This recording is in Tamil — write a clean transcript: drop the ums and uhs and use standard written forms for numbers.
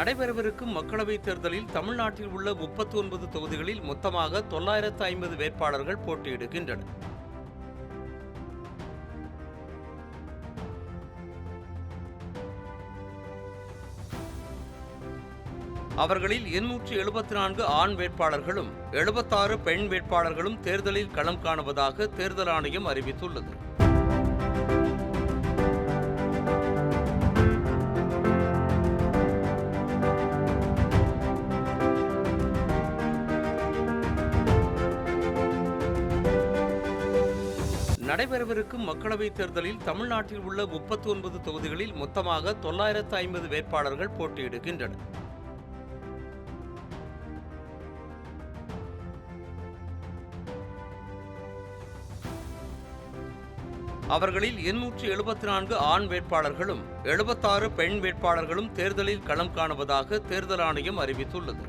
நடைபெறவிருக்கும் மக்களவைத் தேர்தலில் தமிழ்நாட்டில் உள்ள 39 தொகுதிகளில் மொத்தமாக 950 வேட்பாளர்கள் போட்டியிடுகின்றனர். அவர்களில் 874 ஆண் வேட்பாளர்களும் 76 பெண் வேட்பாளர்களும் தேர்தலில் களம் காணுவதாக தேர்தல் ஆணையம் அறிவித்துள்ளது. நடைபெறவிருக்கும் மக்களவைத் தேர்தலில் தமிழ்நாட்டில் உள்ள 39 தொகுதிகளில் மொத்தமாக 950 வேட்பாளர்கள் போட்டியிடுகின்றனர். அவர்களில் 874 ஆண் வேட்பாளர்களும் 76 பெண் வேட்பாளர்களும் தேர்தலில் களம் காணுவதாக தேர்தல் ஆணையம் அறிவித்துள்ளது.